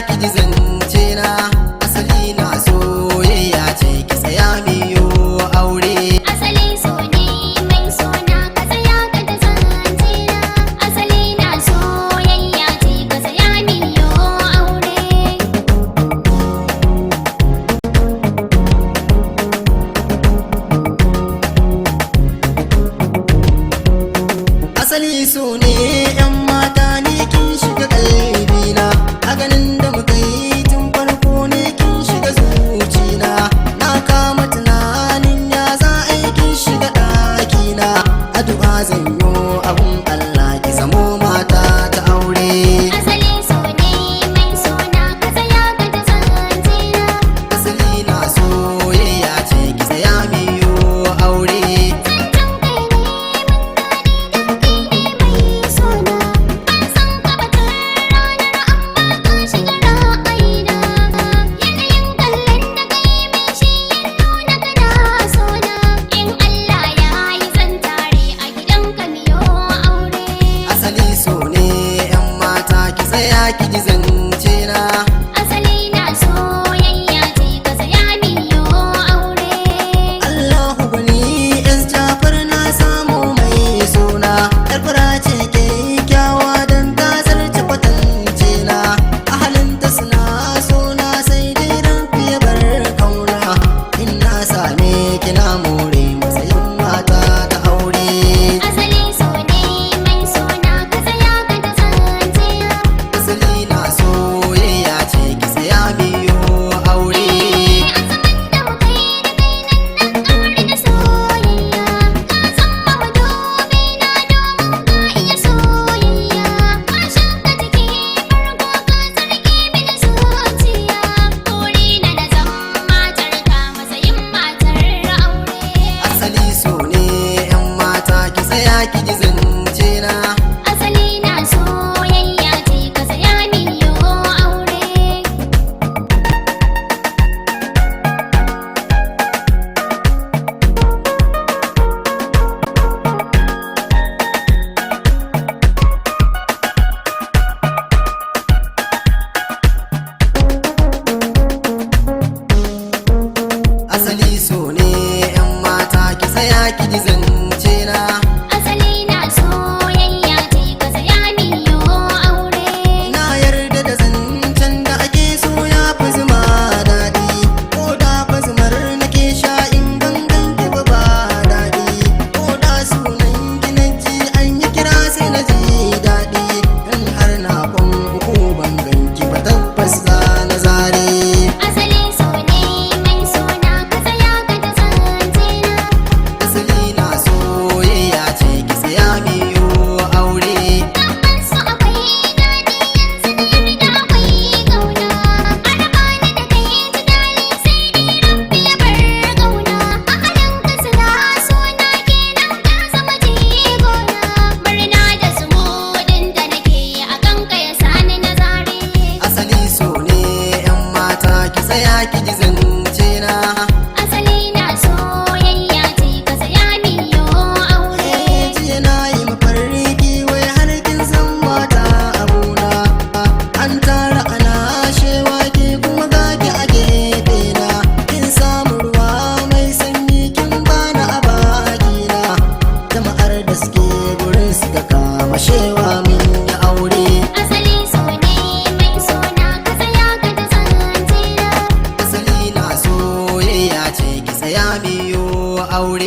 ki ji zance na asali na soyayya ce ki tsaya miyo aure. Asali so ne mai sona ka tsaya ka da zance na asali na soyayya ce ka tsaya miyo aure. Asali so ne yan mata ne kin shiga kalbina a ganin da muka yi tun farko ne kin shiga zucina na kama tunanin ya za a yi kin shiga ɗakina addu'a zan yi abun Allah ki zamo mata ta aure. Asali so ne mai sona ka tsaya ka da zance na Asali na soyayya ce ki tsaya miyo aure. zancen kai ne mun gane dan kai ne mai sona ban san ka ba tun ranar amma ka shiga ra'ayina yanayin kallon da kai min shi ya nuna kana sona in Allah ya yi zan tare a gidanka miyo aure. Asali so ne yan mata ki tsaya ki ji zance na Asali na soyayya ce ka tsaya miyo aure. Allahu gwani es Jafar na samu mai suna yar fara ce kyakkyawa don ta zarce kwatance na ahalinta suna suna sai dai ran fiye bar kauna in na same kina more matsayin mata ta aure. Asali so ne mai sona ka tsaya ka da zance na Asali na soyayya ce ki tsaya miyo aure. azaman da muka yi da kai nan ƙauri da soyayya ka san madobi na domin ka iya soyayya ka shaka jiki farko ka zargi mini zuciya buri na zama matar ka matsayin matar aure. Asali so ne yan mata ki tsaya ki ji zance na Asali na soyayya ce ka tsaya miyo aure. Asali so ne yan mata ki tsaya ki ji zance na Asali na soyayya ce ka tsaya miyo aure. na yarda da zancen da ake so ya fi zuma daɗi ko da fa zumar nake sha in gangan ki ba daɗi ko da sunan ki na ji an yi kira sai na ji daɗi in har na kwan uku ban ganki ba tabbas za na zare. Asali so ne mai sona ka tsaya ka da zance na Asali na soyayya ce ki tsaya miyo aure. tabbas su akwai daɗi yanzu da yarda akwai ƙauna araba ni da kai tunani sai dai rabbi ya bar ƙauna ahalinka suna sona kenan ka zama jigona murna da zumuɗin da nake a kanka ya sani na zare. Asali so ne yan mata ki tsaya ki ji zance na Asali na soyayya ce ka tsaya miyo aure. jiya na yi mafarki wai har kin san mata abuna an tara ana shewa ke kuma gaki a gefe na kin samu ruwa mai sanyi kin bani a bakina jama'ar da suke gurin suka kama shewa min ya aure. Asali so ne mai sona ka tsaya ka da zance na Asali na soyayya ce ki tsaya miyo aure.